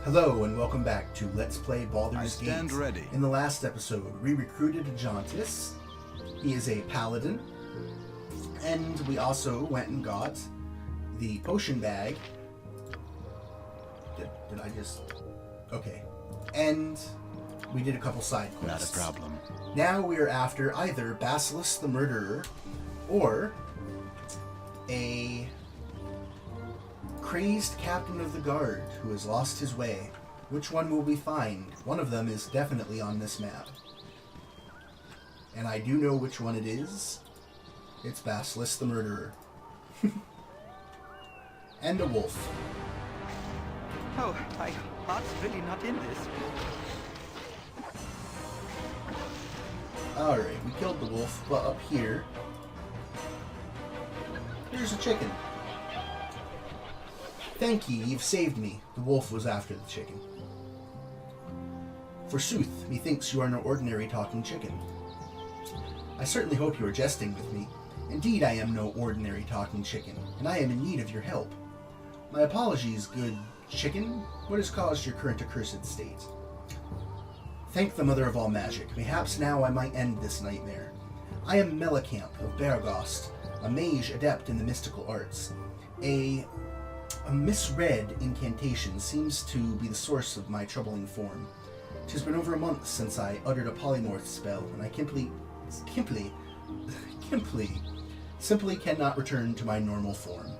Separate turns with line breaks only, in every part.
Hello and welcome back to Let's Play Baldur's
I
Gate.
stand ready.
In the last episode, we recruited Jontis. He is a paladin. And we also went and got the potion bag. Did I just... Okay. And we did a couple side quests.
Not a problem.
Now we are after either Basilisk the Murderer or a crazed captain of the guard who has lost his way. Which one will we find? One of them is definitely on this map. And I do know which one it is. It's Basilisk the Murderer. And a wolf.
Oh, my heart's really not in this.
Alright, we killed the wolf, but up here, here's a chicken. Thank ye, you've saved me. The wolf was after the chicken. Forsooth, methinks you are no ordinary talking chicken. I certainly hope you are jesting with me. Indeed, I am no ordinary talking chicken, and I am in need of your help. My apologies, good chicken. What has caused your current accursed state? Thank the Mother of all Magic. Perhaps now I might end this nightmare. I am Melicamp of Baragost, a mage adept in the mystical arts. A misread incantation seems to be the source of my troubling form. 'Tis been over a month since I uttered a polymorph spell, and I simply cannot return to my normal form.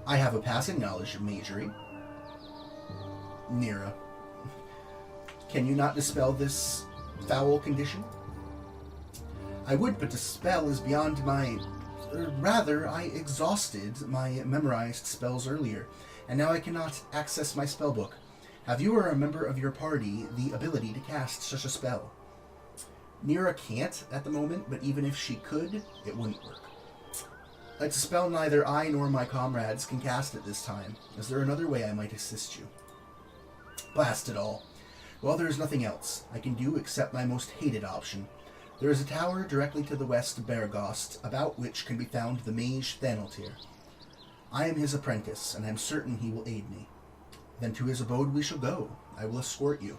I have a passing knowledge of magery. Nira, can you not dispel this foul condition? I would, but the spell is beyond my... Rather, I exhausted my memorized spells earlier, and now I cannot access my spellbook. Have you or a member of your party the ability to cast such a spell? Nira can't at the moment, but even if she could, it wouldn't work. It's a spell neither I nor my comrades can cast at this time. Is there another way I might assist you? Blast it all. Well, there is nothing else I can do except my most hated option. There is a tower directly to the west of Baragost, about which can be found the mage Thanaltir. I am his apprentice, and I am certain he will aid me. Then to his abode we shall go. I will escort you.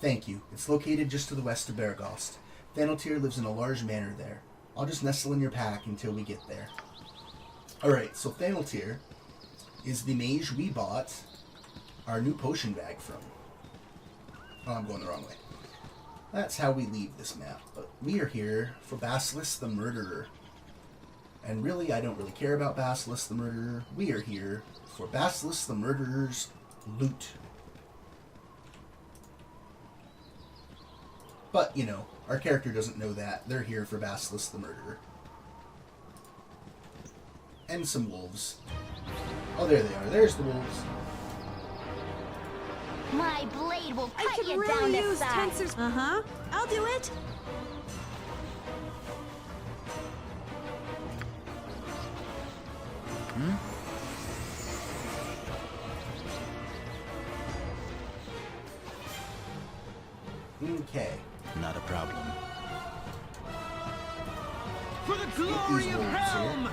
Thank you. It's located just to the west of Baragost. Thanaltir lives in a large manor there. I'll just nestle in your pack until we get there. Alright, so Thanaltir is the mage we bought our new potion bag from. Oh, I'm going the wrong way. That's how we leave this map. But we are here for Basilisk the Murderer. And really, I don't really care about Basilisk the Murderer. We are here for Basilisk the Murderer's loot. But, you know, our character doesn't know that. They're here for Basilisk the Murderer. And some wolves. Oh, there they are. There's the wolves.
My blade will cut
I can
you
really
down to
use
size.
tensors. I'll do it.
Okay.
Not a problem.
For the
Get
glory
these
of
wolves
Helm!
here.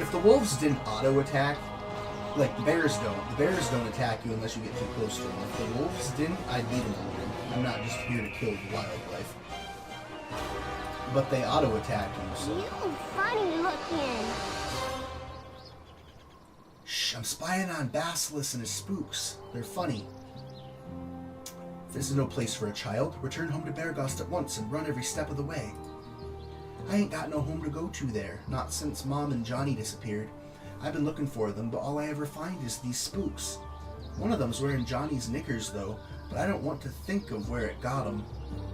If the wolves didn't auto-attack, like the bears don't attack you unless you get too close to them. If the wolves didn't, I'd leave them alone. I'm not just here to kill the wildlife. But they auto-attack you, so...
You funny looking.
Shh, I'm spying on Basilisk and his spooks. They're funny. This is no place for a child. Return home to Baragost at once and run every step of the way. I ain't got no home to go to there, not since Mom and Johnny disappeared. I've been looking for them, but all I ever find is these spooks. One of them's wearing Johnny's knickers, though, but I don't want to think of where it got him.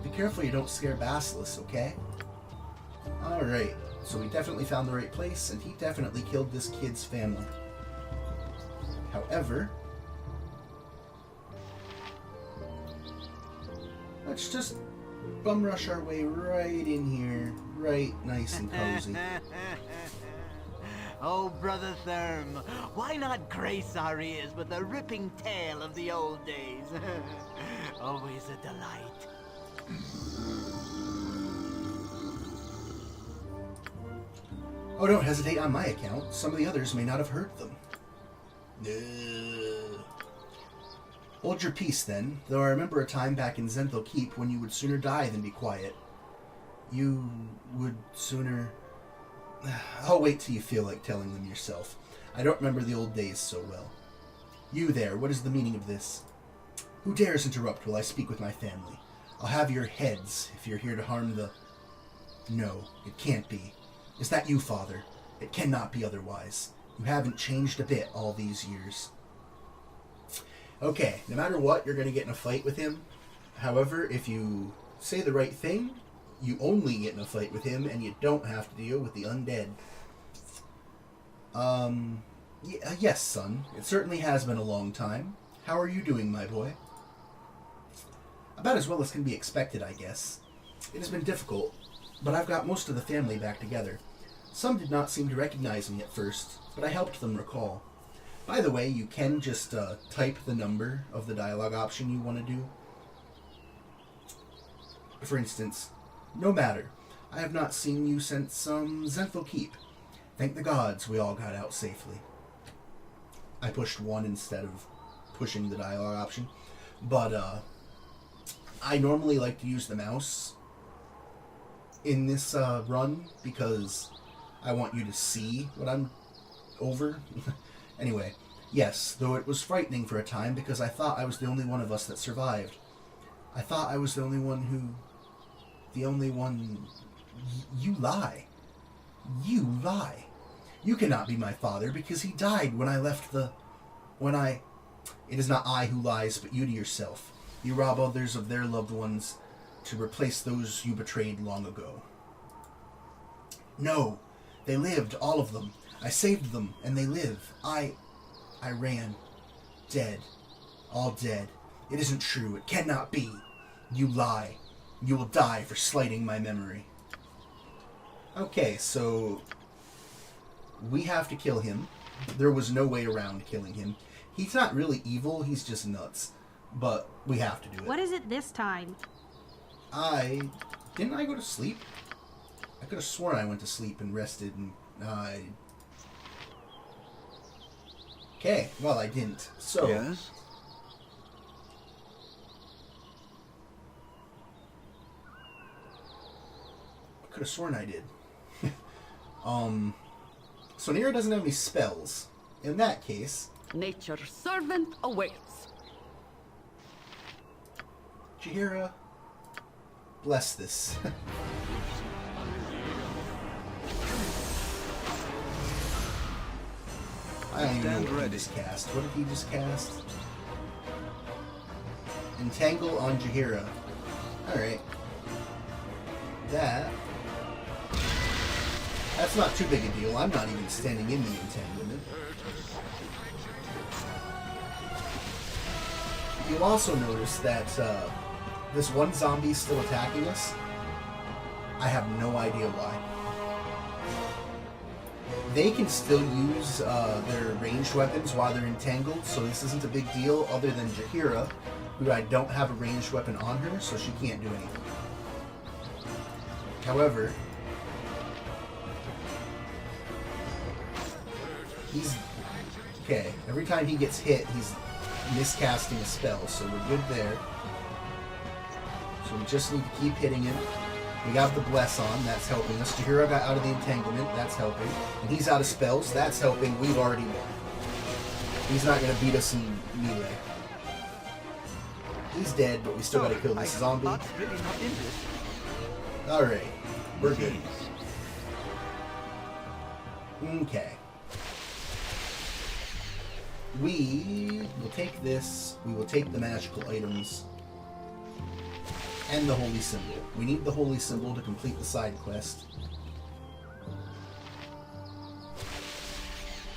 Be careful you don't scare Basilisk, okay? Alright, so we definitely found the right place, and he definitely killed this kid's family. However, let's just bum rush our way right in here, right nice and cozy.
Oh, Brother Therm, why not grace our ears with a ripping tale of the old days? Always a delight.
Oh, don't hesitate on my account. Some of the others may not have heard them. Hold your peace, then, though I remember a time back in Zenthal Keep when you would sooner die than be quiet. You would sooner... I'll wait till you feel like telling them yourself. I don't remember the old days so well. You there, what is the meaning of this? Who dares interrupt while I speak with my family? I'll have your heads if you're here to harm the... No, it can't be. Is that you, Father? It cannot be otherwise. You haven't changed a bit all these years. Okay, no matter what, you're going to get in a fight with him. However, if you say the right thing, you only get in a fight with him, and you don't have to deal with the undead. Yes, son. It certainly has been a long time. How are you doing, my boy? About as well as can be expected, I guess. It has been difficult, but I've got most of the family back together. Some did not seem to recognize me at first, but I helped them recall. By the way, you can just type the number of the dialogue option you want to do. For instance, no matter. I have not seen you since Zenthal Keep. Thank the gods we all got out safely. I pushed 1 instead of pushing the dialogue option. But I normally like to use the mouse in this run because I want you to see what I'm over. Anyway, yes, though it was frightening for a time because I thought I was the only one of us that survived. I thought I was the only one who... You lie. You lie. You cannot be my father because he died when I left the... It is not I who lies, but you to yourself. You rob others of their loved ones to replace those you betrayed long ago. No, they lived, all of them. I saved them, and they live. I ran. Dead. All dead. It isn't true. It cannot be. You lie. You will die for slighting my memory. Okay, so... we have to kill him. There was no way around killing him. He's not really evil, he's just nuts. But we have to do it.
What is it this time?
Didn't I go to sleep? I could have sworn I went to sleep and rested and... Okay, well, I didn't. So...
Yes?
I could have sworn I did. So Nira doesn't have any spells. In that case...
Nature's servant awaits.
Jahira, bless this. I don't even know what he just cast. What did he just cast? Entangle on Jahira. Alright. That's not too big a deal. I'm not even standing in the entanglement. You'll also notice that this one zombie is still attacking us. I have no idea why. They can still use their ranged weapons while they're entangled, so this isn't a big deal other than Jahira, who I don't have a ranged weapon on her, so she can't do anything. However, he's... okay, every time he gets hit, he's miscasting a spell, so we're good there. So we just need to keep hitting him. We got the Bless on, that's helping us. Jahira got out of the entanglement, that's helping. And he's out of spells, that's helping. We've already won. He's not going to beat us in melee. He's dead, but we still got to kill this zombie.
Really not interested.
Alright, we're good. Okay. We will take this, we will take the magical items, and the holy symbol. We need the holy symbol to complete the side quest.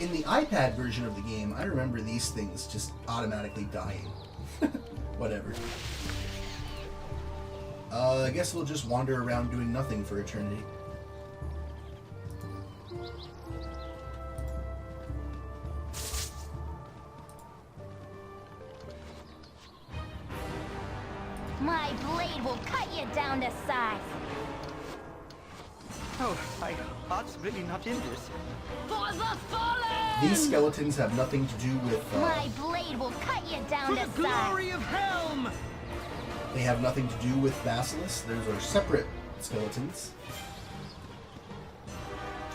In the iPad version of the game, I remember these things just automatically dying. Whatever. I guess we'll just wander around doing nothing for eternity.
My blade will cut you down to size.
Oh, heart's really not in this.
For the fallen!
These skeletons have nothing to do with...
My blade will cut you down to size.
of Helm!
They have nothing to do with Basilisk. Those are separate skeletons.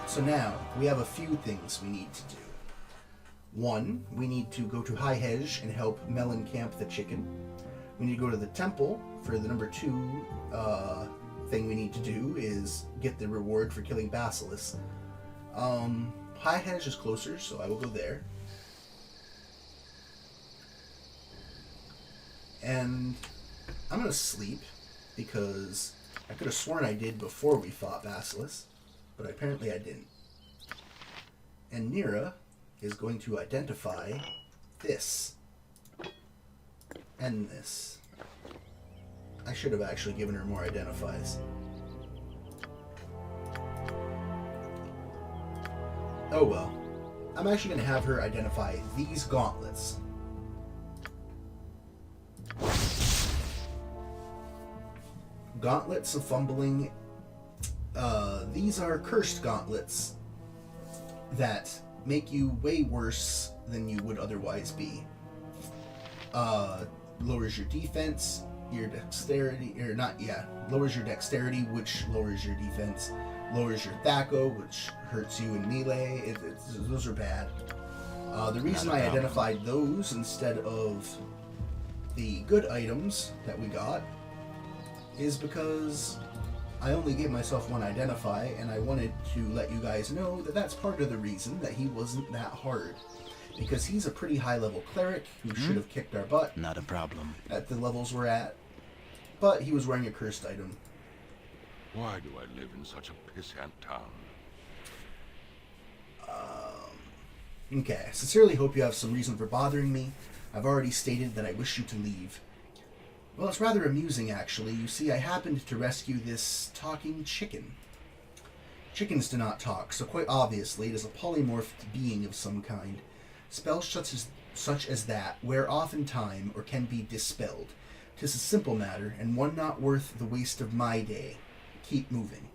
So now, we have a few things we need to do. One, we need to go to High Hedge and help Melon camp the chicken. We need to go to the temple for the number 2 thing we need to do is get the reward for killing Basilisk. High Hedge is closer, so I will go there. And I'm going to sleep because I could have sworn I did before we fought Basilisk, but apparently I didn't. And Nira is going to identify this and this. I should have actually given her more identifies. Oh well. I'm actually going to have her identify these gauntlets. Gauntlets of Fumbling. These are cursed gauntlets that make you way worse than you would otherwise be. Lowers your defense, your dexterity, or not, yeah, lowers your dexterity, which lowers your defense, lowers your Thaco, which hurts you in melee. Those are bad. The reason I identified those instead of the good items that we got is because I only gave myself one identify, and I wanted to let you guys know that that's part of the reason that he wasn't that hard. Because he's a pretty high-level cleric who should have kicked our butt.
Not a problem.
At the levels we're at. But he was wearing a cursed item.
Why do I live in such a pissant town?
Okay, I sincerely hope you have some reason for bothering me. I've already stated that I wish you to leave. Well, it's rather amusing, actually. You see, I happened to rescue this talking chicken. Chickens do not talk, so quite obviously it is a polymorphed being of some kind. Spells such as that wear off in time or can be dispelled. 'Tis a simple matter, and one not worth the waste of my day. Keep moving.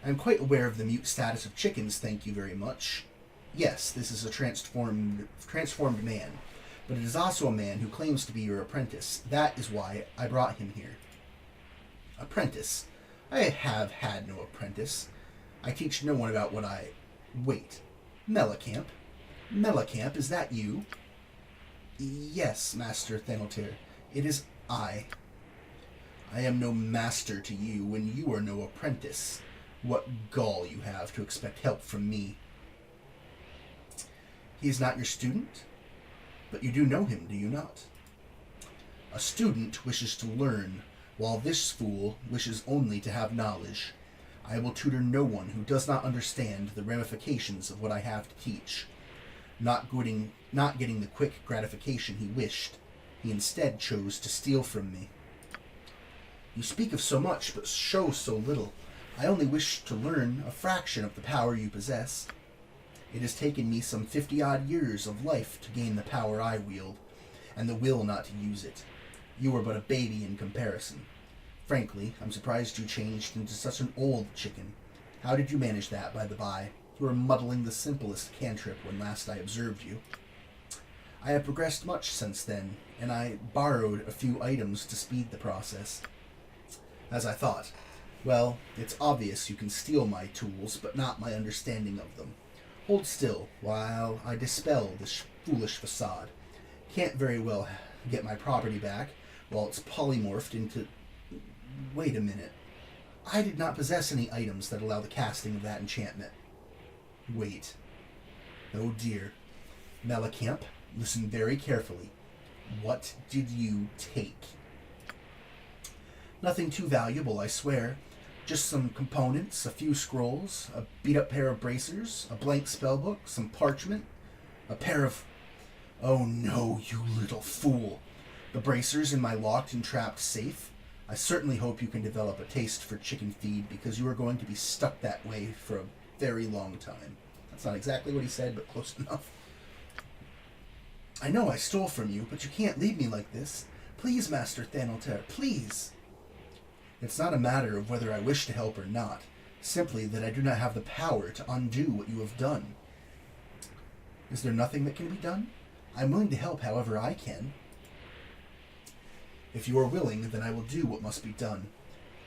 I am quite aware of the mute status of chickens, thank you very much. Yes, this is a transformed man, but it is also a man who claims to be your apprentice. That is why I brought him here. Apprentice? I have had no apprentice. I teach no one about what I... Wait. Mellicamp? Mellicamp, is that you? Yes, Master Thanaltir. It is I. I am no master to you when you are no apprentice. What gall you have to expect help from me. He is not your student? But you do know him, do you not? A student wishes to learn, while this fool wishes only to have knowledge. I will tutor no one who does not understand the ramifications of what I have to teach. Not getting the quick gratification he wished, he instead chose to steal from me. You speak of so much, but show so little. I only wish to learn a fraction of the power you possess. It has taken me some 50-odd years of life to gain the power I wield, and the will not to use it. You are but a baby in comparison. Frankly, I'm surprised you changed into such an old chicken. How did you manage that, by the by? You were muddling the simplest cantrip when last I observed you. I have progressed much since then, and I borrowed a few items to speed the process. As I thought. Well, it's obvious you can steal my tools, but not my understanding of them. Hold still, while I dispel this foolish facade. Can't very well get my property back, while it's polymorphed into... Wait a minute. I did not possess any items that allow the casting of that enchantment. Wait. Oh dear. Mellicamp, listen very carefully. What did you take? Nothing too valuable, I swear. Just some components, a few scrolls, a beat-up pair of bracers, a blank spellbook, some parchment, a pair of... Oh no, you little fool. The bracers in my locked and trapped safe? I certainly hope you can develop a taste for chicken feed, because you are going to be stuck that way for a very long time. That's not exactly what he said, but close enough. I know I stole from you, but you can't leave me like this. Please, Master Thanaltir, please. It's not a matter of whether I wish to help or not. Simply that I do not have the power to undo what you have done. Is there nothing that can be done? I'm willing to help however I can. If you are willing, then I will do what must be done.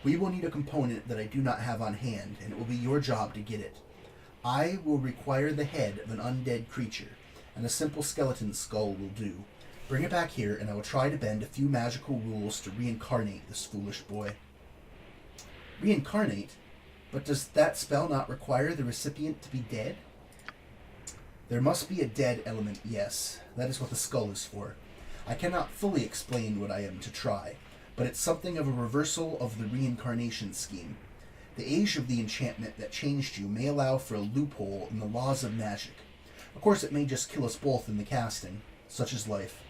We will need a component that I do not have on hand, and it will be your job to get it. I will require the head of an undead creature, and a simple skeleton skull will do. Bring it back here, and I will try to bend a few magical rules to reincarnate this foolish boy. Reincarnate? But does that spell not require the recipient to be dead? There must be a dead element, yes. That is what the skull is for. I cannot fully explain what I am to try, but it's something of a reversal of the reincarnation scheme. The age of the enchantment that changed you may allow for a loophole in the laws of magic. Of course, it may just kill us both in the casting. Such is life.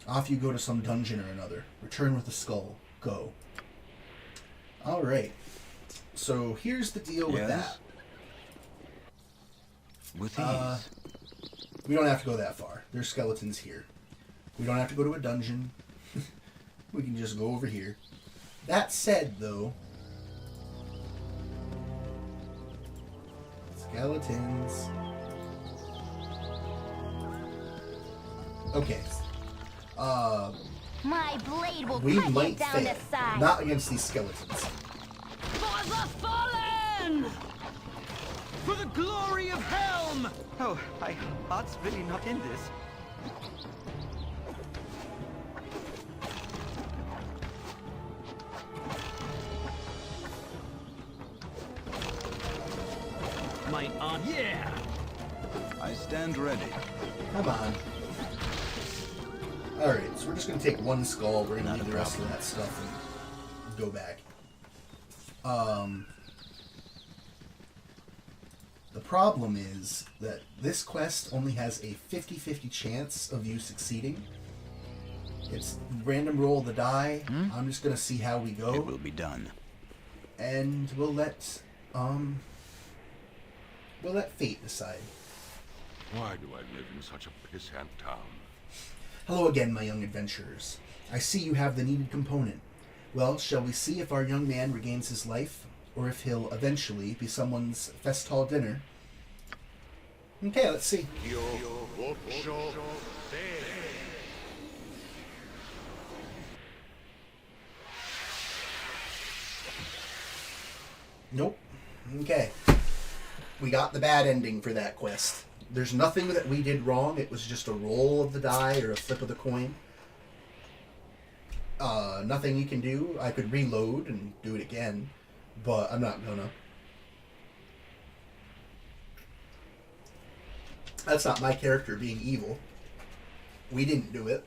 Off you go to some dungeon or another. Return with the skull. Go. Alright. So here's the deal with that.
With ease.
We don't have to go that far. There's skeletons here. We don't have to go to a dungeon. We can just go over here. That said, though... Skeletons. Okay.
My blade will
We
cut you
might
down
fail.
to size.
Not against these skeletons.
For the fallen!
For the glory of Helm!
Oh, my heart's really not in this.
My aunt. Yeah!
I stand ready.
Come on. Alright, so we're just going to take one skull. We're going to
Not
leave
a
the rest of
problem.
that stuff and go back. The problem is that this quest only has a 50-50 chance of you succeeding. It's random roll of the die. I'm just going to see how we go.
It will be done.
And we'll let fate decide.
Why do I live in such a pissant town?
Hello again, my young adventurers. I see you have the needed component. Well, shall we see if our young man regains his life, or if he'll eventually be someone's festal dinner? Okay, let's see. Nope. Okay. We got the bad ending for that quest. There's nothing that we did wrong. It was just a roll of the die or a flip of the coin. Nothing you can do. I could reload and do it again, but I'm not gonna. That's not my character being evil. We didn't do it.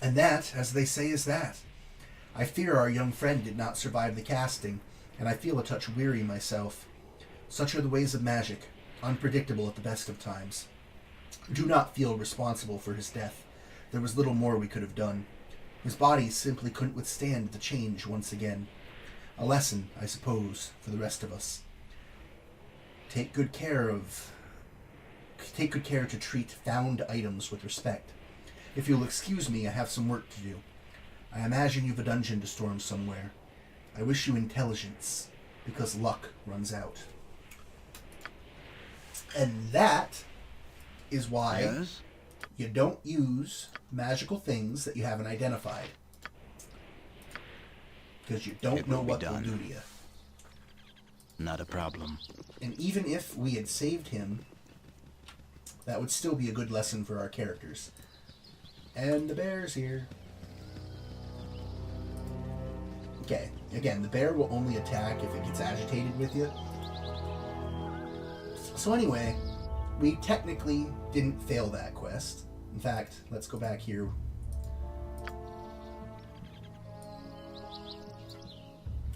And that, as they say, is that. I fear our young friend did not survive the casting, and I feel a touch weary myself. Such are the ways of magic, unpredictable at the best of times. Do not feel responsible for his death. There was little more we could have done. His body simply couldn't withstand the change once again. A lesson, I suppose, for the rest of us. Take good care to treat found items with respect. If you'll excuse me, I have some work to do. I imagine you've a dungeon to storm somewhere. I wish you intelligence, because luck runs out. And that is why
Yes?
you don't use magical things that you haven't identified. Because you don't
It
know
will be
what they'll
done.
do to you.
Not a problem.
And even if we had saved him, that would still be a good lesson for our characters. And the bear's here. Okay, again, the bear will only attack if it gets agitated with you. So anyway, we technically didn't fail that quest. In fact, let's go back here.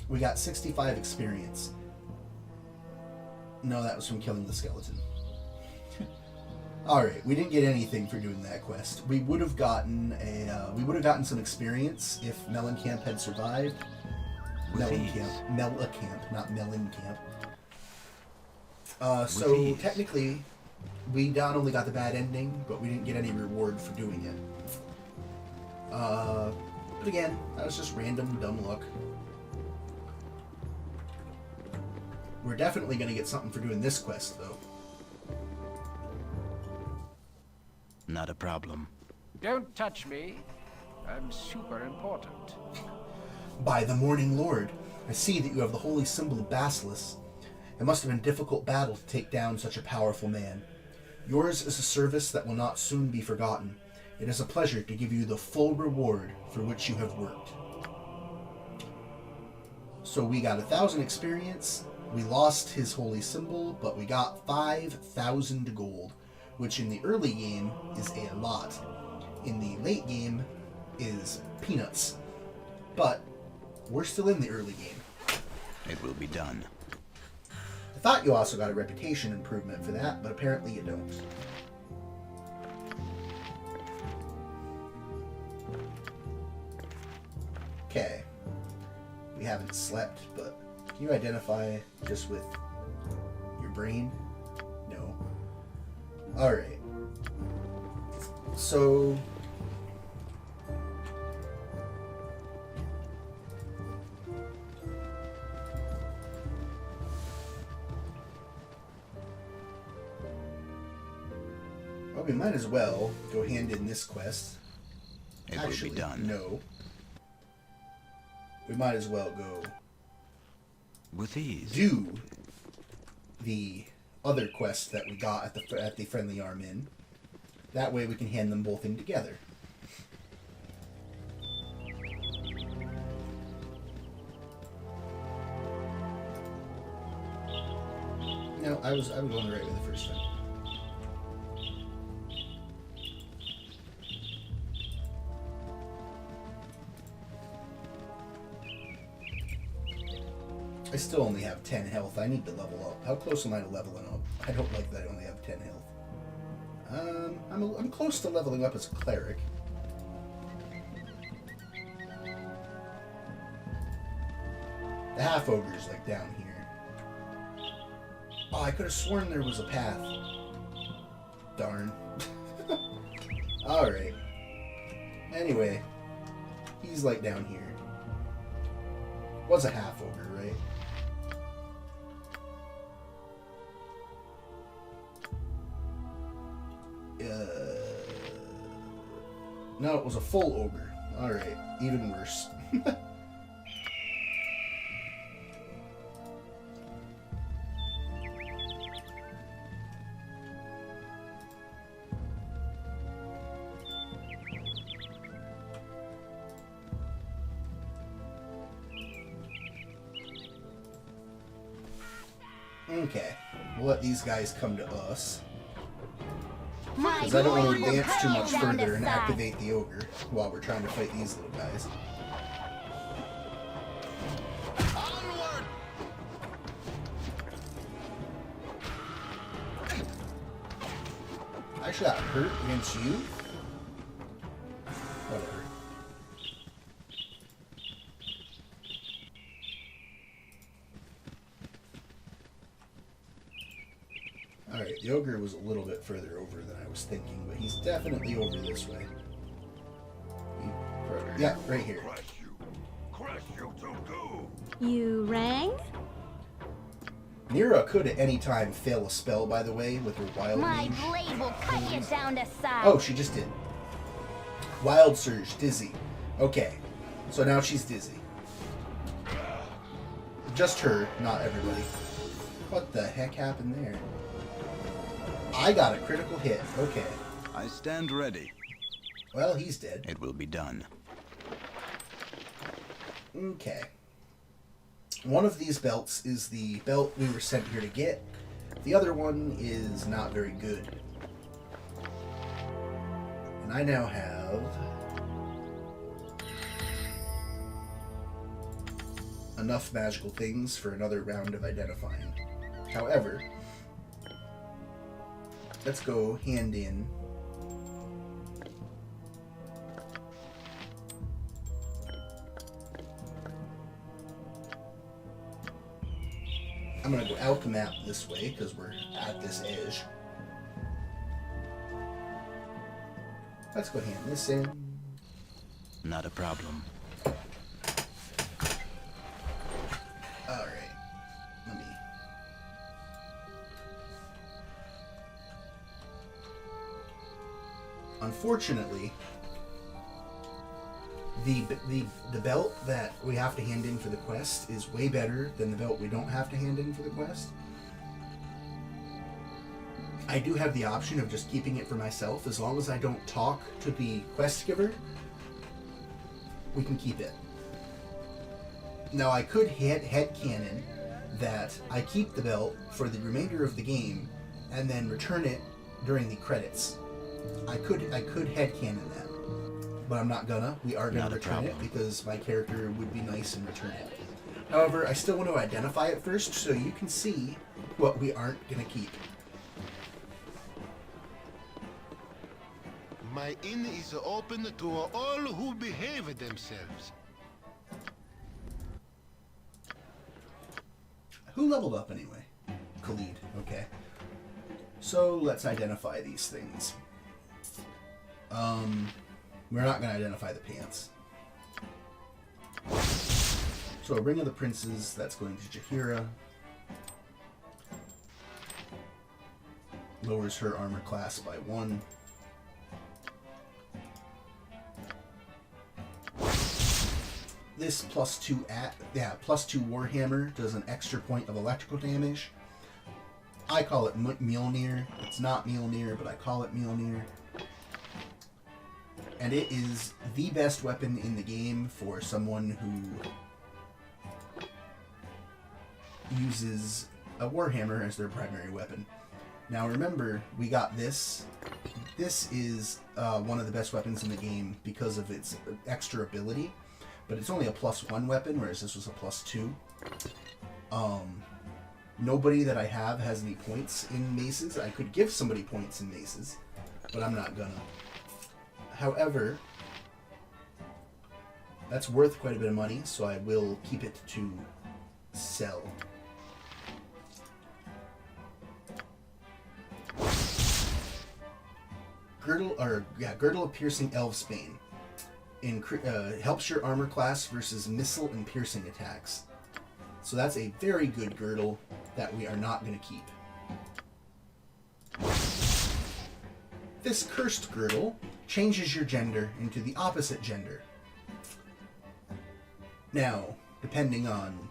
We got 65 experience. No, that was from killing the skeleton. Alright, we didn't get anything for doing that quest. We would have gotten some experience if Mellencamp had survived. Mellencamp, not Mellencamp. So
ease.
technically, we not only got the bad ending, but we didn't get any reward for doing it. But again, that was just random dumb luck. We're definitely going to get something for doing this quest, though.
Not a problem.
Don't touch me. I'm super important.
By the Morning Lord, I see that you have the holy symbol of Basilisk. It must have been a difficult battle to take down such a powerful man. Yours is a service that will not soon be forgotten. It is a pleasure to give you the full reward for which you have worked. So we got 1,000 experience. We lost his holy symbol, but we got 5,000 gold, which in the early game is a lot. In the late game is peanuts. But we're still in the early game.
It will be done.
I thought you also got a reputation improvement for that, but apparently you don't. Okay. We haven't slept, but can you identify just with your brain? No. Alright. So... well, we might as well go hand in this quest.
It
Actually,
will be done.
No. We might as well go
With ease.
do the other quest that we got at the Friendly Arm Inn. That way we can hand them both in together. No, I was going the right way the first time. I still only have 10 health. I need to level up. How close am I to leveling up? I don't like that I only have 10 health. I'm close to leveling up as a cleric. The half ogre's like down here. Oh, I could have sworn there was a path. Darn. Alright. Anyway, he's like down here. Was a half ogre, right? No, it was a full ogre. Alright, even worse. Okay, we'll let these guys come to us. Because I don't want to advance too much further and activate the ogre while we're trying to fight these little guys.
Onward!
I actually got hurt against you? Whatever. Alright, the ogre was a little bit further over than I was thinking, but he's definitely over this way. Yeah, right here.
Crush you! Crush you to goo!
You rang?
Nira could at any time fail a spell, by the way, with her wild
My
mage.
blade will cut you down to size.
Oh, she just did. Wild Surge, dizzy. Okay, so now she's dizzy. Just her, not everybody. What the heck happened there? I got a critical hit. Okay.
I stand ready.
Well, he's dead.
It will be done.
Okay. One of these belts is the belt we were sent here to get. The other one is not very good. And I now have enough magical things for another round of identifying. However, let's go hand in I'm gonna go out the map this way because we're at this edge. Let's go hand this in.
Not a problem.
Alright. Let me Unfortunately, the belt that we have to hand in for the quest is way better than the belt we don't have to hand in for the quest. I do have the option of just keeping it for myself. As long as I don't talk to the quest giver, we can keep it. Now, I could headcanon that I keep the belt for the remainder of the game and then return it during the credits. I could headcanon that, but I'm not gonna. We are gonna return it because my character would be nice and return it. However, I still want to identify it first so you can see what we aren't gonna keep.
My inn is open to all who behave themselves.
Who leveled up anyway? Khalid, okay. So let's identify these things. We're not going to identify the pants. So a Ring of the Princes, that's going to Jaheira. Lowers her armor class by 1. This +2 +2 Warhammer does an extra point of electrical damage. I call it Mjolnir. It's not Mjolnir, but I call it Mjolnir. And it is the best weapon in the game for someone who uses a Warhammer as their primary weapon. Now remember, we got this. This is one of the best weapons in the game because of its extra ability. But it's only a +1 weapon, whereas this was a +2. Nobody that I have has any points in maces. I could give somebody points in maces, but I'm not gonna. However, that's worth quite a bit of money, so I will keep it to sell. Girdle of Piercing Elvesbane. Helps your armor class versus missile and piercing attacks. So that's a very good girdle that we are not going to keep. This cursed girdle changes your gender into the opposite gender. Now, depending on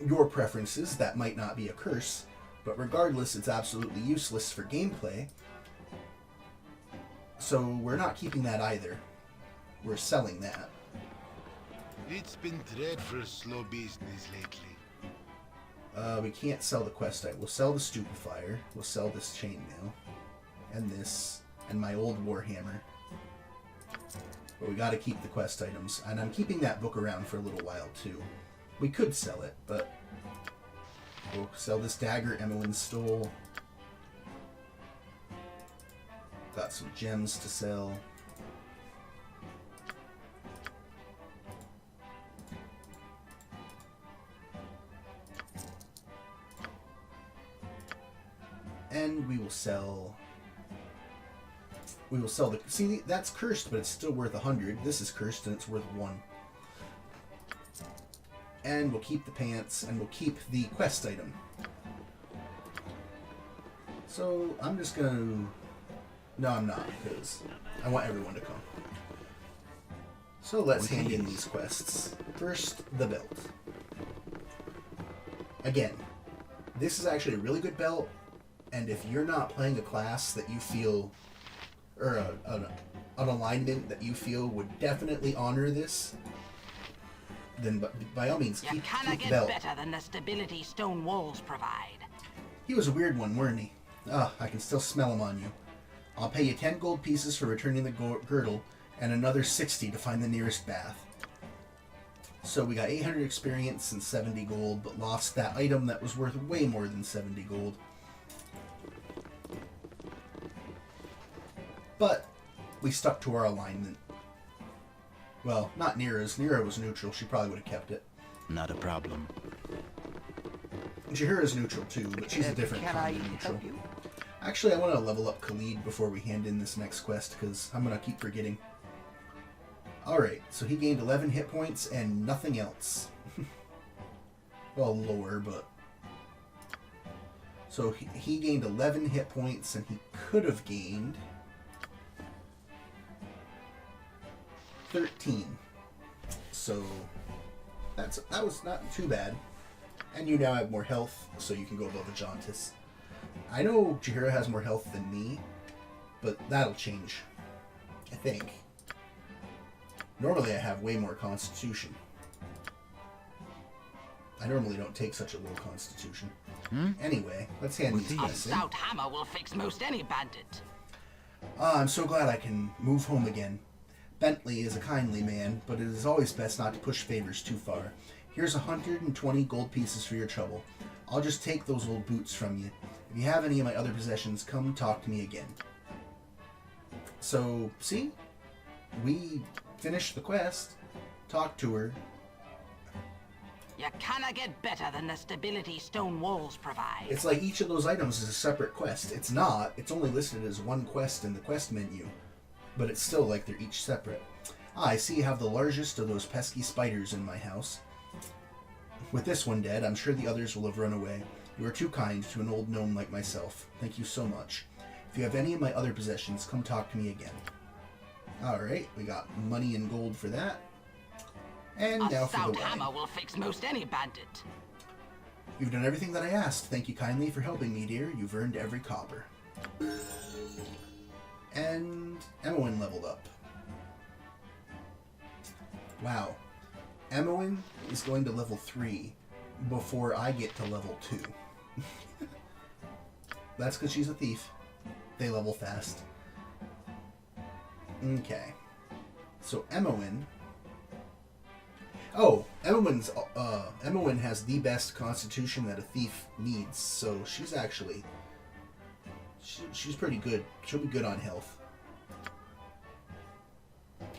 your preferences, that might not be a curse, but regardless, it's absolutely useless for gameplay. So we're not keeping that either. We're selling that.
It's been dreadful slow business lately.
We can't sell the quest item. We'll sell the stupefier. We'll sell this chainmail. And this. And my old Warhammer. But we gotta keep the quest items. And I'm keeping that book around for a little while too. We could sell it, but we'll sell this dagger Emmeline stole. Got some gems to sell. And we will sell the... See, that's cursed, but it's still worth 100. This is cursed, and it's worth 1. And we'll keep the pants, and we'll keep the quest item. So, I'm just gonna... No, I'm not, because I want everyone to come. So let's hand in these quests. First, the belt. Again, this is actually a really good belt. And if you're not playing a class that you feel, or an alignment that you feel would definitely honor this, then by all means, keep the belt.
Better than the stability stone walls provide.
He was a weird one, weren't he? I can still smell him on you. I'll pay you 10 gold pieces for returning the girdle, and another 60 to find the nearest bath. So we got 800 experience and 70 gold, but lost that item that was worth way more than 70 gold. But we stuck to our alignment. Well, not Nira's. Nira was neutral. She probably would have kept it.
Not a problem.
Jaheira's neutral too, but she's a different kind of neutral. Actually, I want to level up Khalid before we hand in this next quest, because I'm going to keep forgetting. Alright, so he gained 11 hit points and nothing else. Well, lower, but... So he gained 11 hit points, and he could have gained 13. So that was not too bad. And you now have more health, so you can go above a Jauntus. I know Jahira has more health than me, but that'll change, I think. Normally I have way more constitution. I normally don't take such a low constitution. Anyway, let's hand these
A
guys in.
stout hammer will fix most any bandit.
I'm so glad I can move home again. Bentley is a kindly man, but it is always best not to push favors too far. Here's 120 gold pieces for your trouble. I'll just take those old boots from you. If you have any of my other possessions, come talk to me again. So, see? We finished the quest, talked to her.
You cannot get better than the stability stone walls provide.
It's like each of those items is a separate quest. It's not. It's only listed as one quest in the quest menu. But it's still like they're each separate. I see you have the largest of those pesky spiders in my house. With this one dead, I'm sure the others will have run away. You are too kind to an old gnome like myself. Thank you so much. If you have any of my other possessions, come talk to me again. Alright, we got money and gold for that. And now for the wine.
A stout hammer will fix most any bandit.
You've done everything that I asked. Thank you kindly for helping me, dear. You've earned every copper. And Emowyn leveled up. Wow. Emowyn is going to level 3 before I get to level 2. That's because she's a thief. They level fast. Okay. So Emowyn... Oh, Emowyn has the best constitution that a thief needs, so she's actually... She's pretty good. She'll be good on health.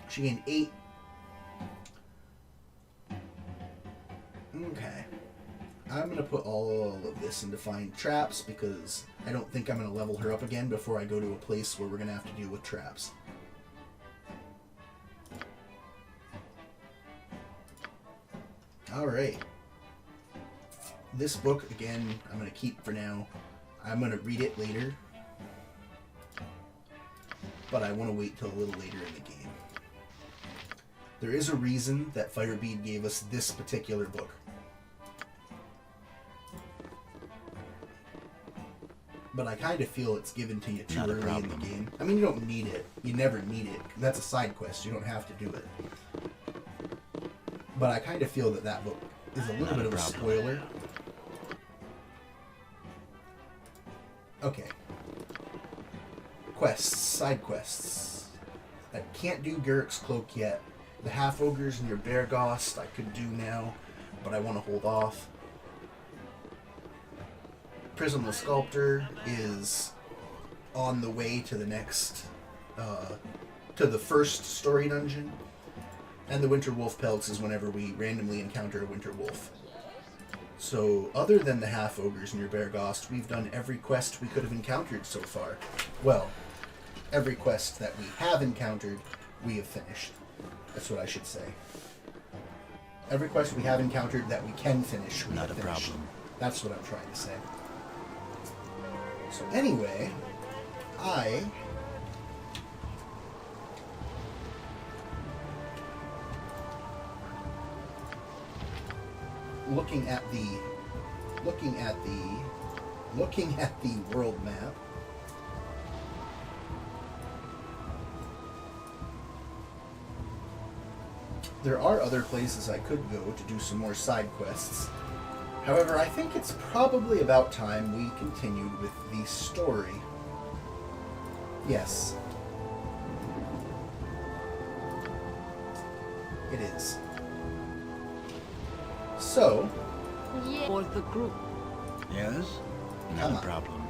She gained 8. Okay. I'm going to put all of this into find traps because I don't think I'm going to level her up again before I go to a place where we're going to have to deal with traps. Alright. This book, again, I'm going to keep for now. I'm going to read it later. But I want to wait till a little later in the game. There is a reason that Firebead gave us this particular book. But I kind of feel it's given to you too early in the game. I mean, you don't need it. You never need it. That's a side quest. You don't have to do it. But I kind of feel that that book is a little bit of a spoiler. Okay. Quests. Side quests. I can't do Garrick's Cloak yet. The half-ogres near Beargost I could do now, but I want to hold off. Prism the Sculptor is on the way to the next, to the first story dungeon. And the Winter Wolf Pelts is whenever we randomly encounter a Winter Wolf. So, other than the half-ogres near Beargost, we've done every quest we could have encountered so far. Well, every quest that we have encountered, we have finished. That's what I should say. Every quest we have encountered that we can finish, we have finished. Not a problem. That's what I'm trying to say. So anyway, looking at the world map. There are other places I could go to do some more side quests. However, I think it's probably about time we continued with the story. Yes. It is. So...
For the group.
Yes? Not a problem.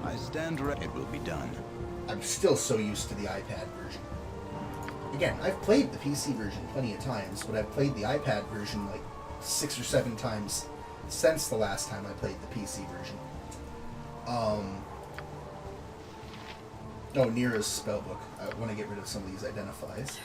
I stand ready. It will be done.
I'm still so used to the iPad version. Again, I've played the PC version plenty of times, but I've played the iPad version like 6 or 7 times since the last time I played the PC version. Nira's spellbook. I want to get rid of some of these identifies.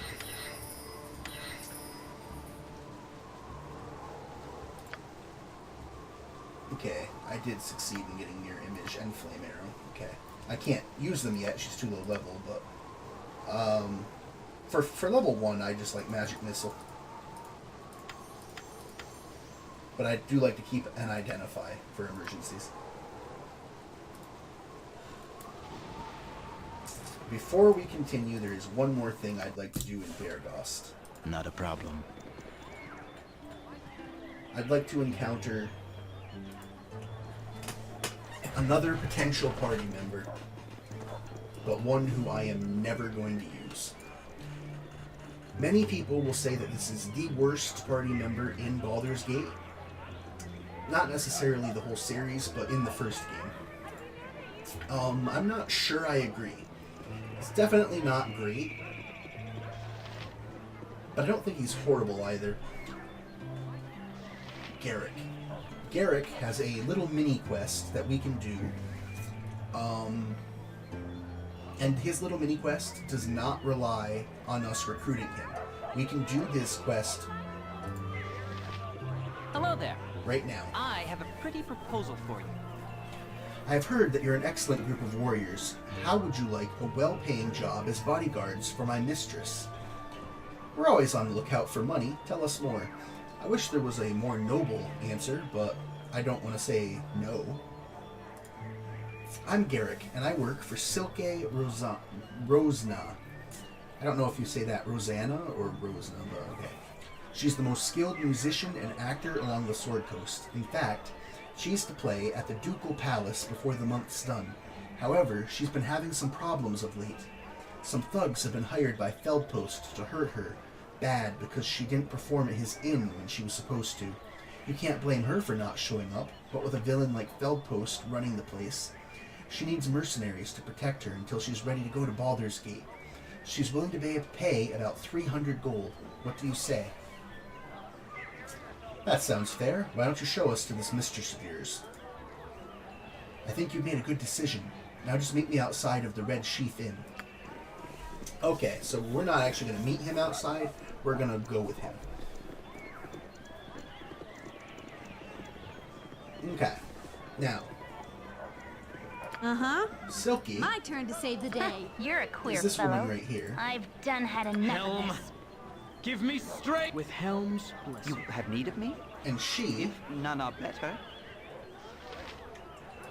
Okay, I did succeed in getting Mirror Image and Flame Arrow. Okay. I can't use them yet, she's too low level, but... For level 1, I just like Magic Missile. But I do like to keep an Identify for emergencies. Before we continue, there is one more thing I'd like to do in Bearghost.
Not a problem.
I'd like to encounter another potential party member, but one who I am never going to use. Many people will say that this is the worst party member in Baldur's Gate. Not necessarily the whole series, but in the first game. I'm not sure I agree. It's definitely not great, but I don't think he's horrible either. Garrick. Garrick has a little mini quest that we can do. And his little mini quest does not rely on us recruiting him. We can do his quest
Hello there.
right now.
I have a pretty proposal for you.
I've heard that you're an excellent group of warriors. How would you like a well-paying job as bodyguards for my mistress? We're always on the lookout for money. Tell us more. I wish there was a more noble answer, but I don't want to say no. I'm Garrick, and I work for Silke Rosna. I don't know if you say that Rosanna or Rosna, but okay. She's the most skilled musician and actor along the Sword Coast. In fact, she's to play at the Ducal Palace before the month's done. However, she's been having some problems of late. Some thugs have been hired by Feldpost to hurt her bad because she didn't perform at his inn when she was supposed to. You can't blame her for not showing up, but with a villain like Feldpost running the place, she needs mercenaries to protect her until she's ready to go to Baldur's Gate. She's willing to pay about 300 gold. What do you say? That sounds fair. Why don't you show us to this mistress of yours? I think you made a good decision. Now just meet me outside of the Red Sheath Inn. Okay, so we're not actually going to meet him outside. We're going to go with him. Okay. Now. Silky.
My turn to save the day.
You're a queer
is this
fellow.
woman right here.
I've done had enough
Helm.
of this.
Give me strength with Helm's blessing.
You have need of me?
And she.
If none are better.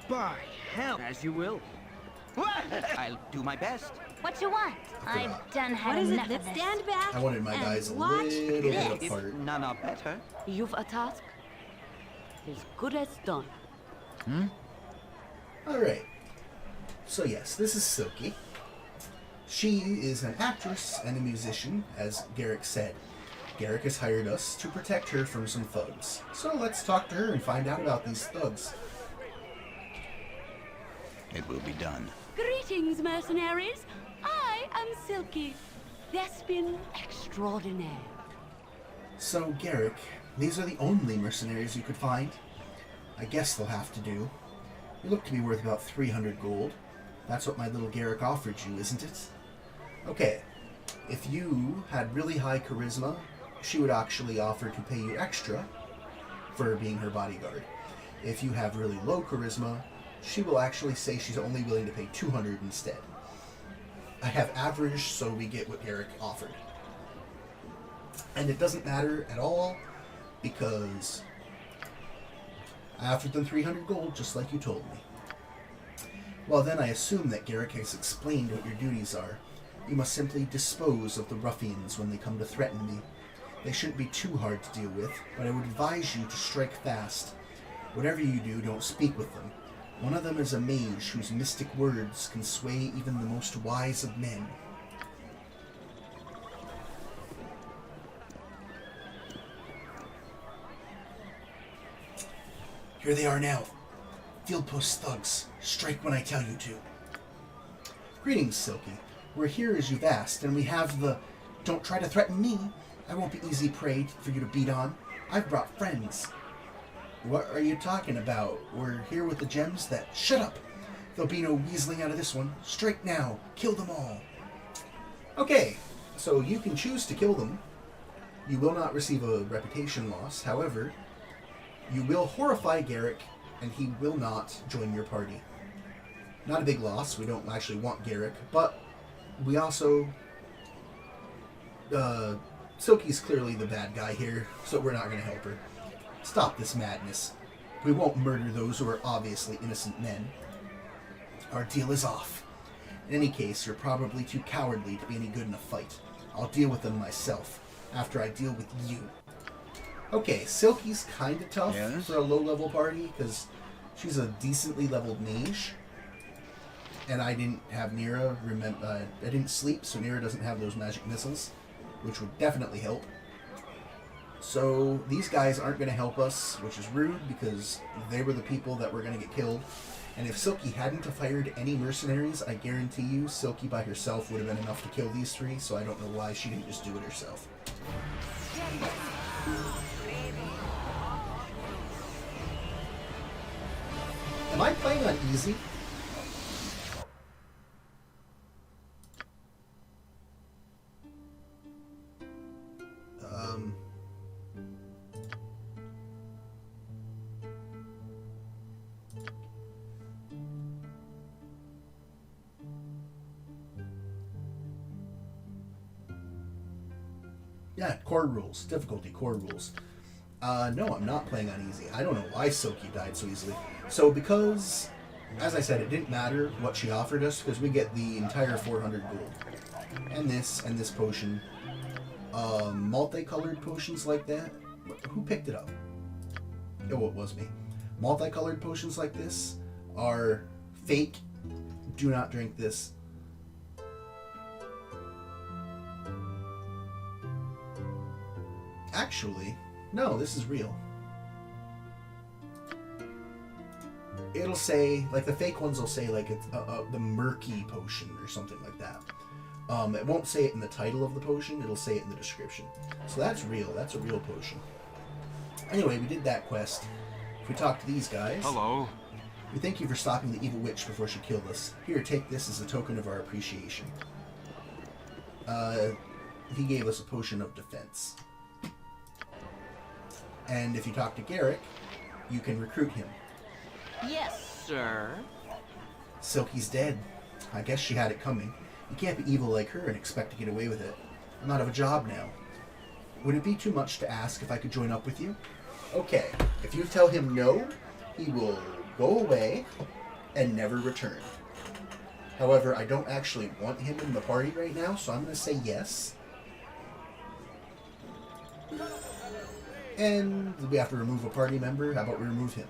By Helm, as you will.
I'll do my best.
What you want? I've done had
What is it?
enough
Let's
of this.
stand back
I wanted my
and
guys a
watch
little
this.
bit
If
apart.
none are better.
You've a task as good as done.
Alright. So yes, this is Silky. She is an actress and a musician, as Garrick said. Garrick has hired us to protect her from some thugs. So let's talk to her and find out about these thugs.
It will be done.
Greetings, mercenaries. I am Silky, Thespian extraordinaire.
So, Garrick, these are the only mercenaries you could find? I guess they'll have to do. You look to be worth about 300 gold. That's what my little Garrick offered you, isn't it? Okay, if you had really high charisma, she would actually offer to pay you extra for being her bodyguard. If you have really low charisma, she will actually say she's only willing to pay 200 instead. I have average, so we get what Garrick offered. And it doesn't matter at all, because I offered them 300 gold, just like you told me. Well, then I assume that Garrick has explained what your duties are. You must simply dispose of the ruffians when they come to threaten me. They shouldn't be too hard to deal with, but I would advise you to strike fast. Whatever you do, don't speak with them. One of them is a mage whose mystic words can sway even the most wise of men. Here they are now. Field post thugs. Strike when I tell you to. Greetings, Silky. We're here as you've asked, and we have the "Don't try to threaten me. I won't be easy prey for you to beat on. I've brought friends." What are you talking about? We're here with the gems that... Shut up! There'll be no weaseling out of this one. Strike now. Kill them all. Okay, so you can choose to kill them. You will not receive a reputation loss. However, you will horrify Garrick, and he will not join your party. Not a big loss. We don't actually want Garrick, but we also Silky's clearly the bad guy here, so we're not going to help her. Stop this madness. We won't murder those who are obviously innocent men. Our deal is off. In any case, you're probably too cowardly to be any good in a fight. I'll deal with them myself, after I deal with you. Okay, Silky's kind of tough for a low-level party, because she's a decently leveled mage. And I didn't have Nira, I didn't sleep, so Nira doesn't have those magic missiles, which would definitely help. So these guys aren't going to help us, which is rude, because they were the people that were going to get killed. And if Silky hadn't have fired any mercenaries, I guarantee you Silky by herself would have been enough to kill these three, so I don't know why she didn't just do it herself. Am I playing on easy? Yeah, core rules. Difficulty, core rules. No, I'm not playing on easy. I don't know why Silky died so easily. So because, as I said, it didn't matter what she offered us, because we get the entire 400 gold. And this potion. Multicolored potions like that. Who picked it up? Oh, it was me. Multicolored potions like this are fake. Do not drink this. Actually, no, this is real. It'll say, like the fake ones will say like it's the murky potion or something like that. It won't say it in the title of the potion, it'll say it in the description. So that's real, that's a real potion. Anyway, we did that quest. If we talk to these guys...
Hello.
We thank you for stopping the evil witch before she killed us. Here, take this as a token of our appreciation. He gave us a potion of defense. And if you talk to Garrick, you can recruit him.
Yes, sir.
Silky's dead. I guess she had it coming. You can't be evil like her and expect to get away with it. I'm not of a job now. Would it be too much to ask if I could join up with you? Okay, if you tell him no, he will go away and never return. However, I don't actually want him in the party right now, so I'm going to say yes. And we have to remove a party member. How about we remove him?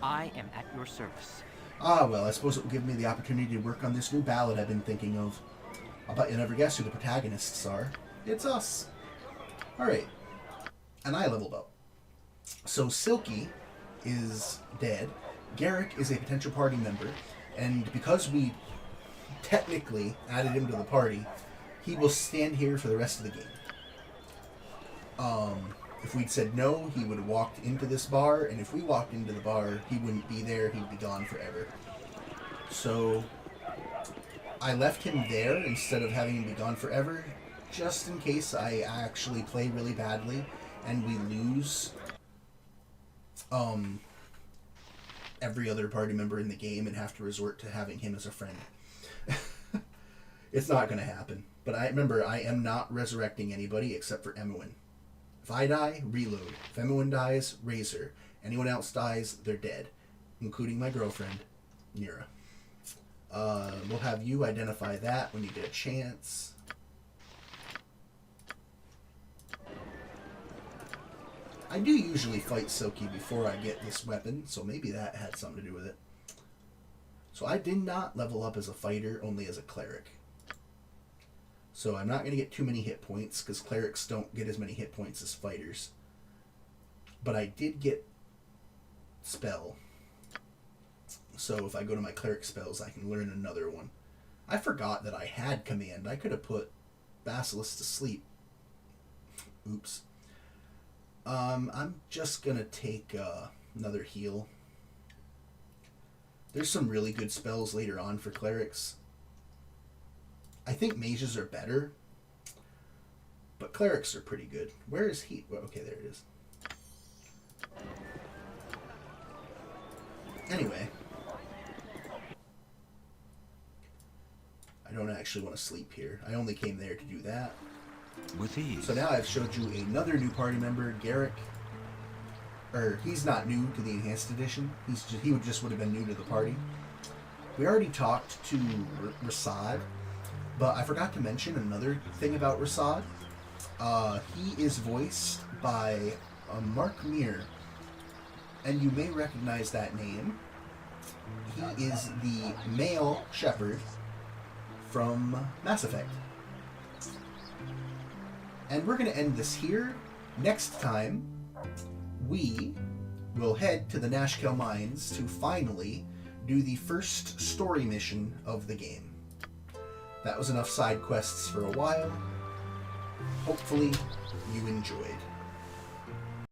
I am at your service.
Ah, well, I suppose it will give me the opportunity to work on this new ballad I've been thinking of. I'll bet you never guess who the protagonists are. It's us. Alright. And I leveled up. So Silky is dead. Garrick is a potential party member. And because we technically added him to the party, he will stand here for the rest of the game. If we'd said no, he would have walked into this bar, and if we walked into the bar, he wouldn't be there, he'd be gone forever. So, I left him there instead of having him be gone forever, just in case I actually play really badly, and we lose every other party member in the game and have to resort to having him as a friend. It's not going to happen. But I remember, I am not resurrecting anybody except for Emywin. If I die, reload. If Emywin dies, raise her. Anyone else dies, they're dead. Including my girlfriend, Nira. We'll have you identify that when you get a chance. I do usually fight Silky before I get this weapon, so maybe that had something to do with it. So I did not level up as a fighter, only as a cleric. So I'm not going to get too many hit points, because clerics don't get as many hit points as fighters. But I did get spell. So if I go to my cleric spells, I can learn another one. I forgot that I had command. I could have put Basilisk to sleep. Oops. I'm just going to take another heal. There's some really good spells later on for clerics. I think mages are better, but clerics are pretty good. Where is he? Well, okay, there it is. Anyway. I don't actually want to sleep here. I only came there to do that.
With ease.
So now I've showed you another new party member, Garrick. He's not new to the Enhanced Edition. He would have been new to the party. We already talked to Rasad, but I forgot to mention another thing about Rasad. He is voiced by Mark Meir, and you may recognize that name. He is the male shepherd from Mass Effect. And we're going to end this here. Next time, we will head to the Nashkel Mines to finally do the first story mission of the game. That was enough side quests for a while. Hopefully, you enjoyed.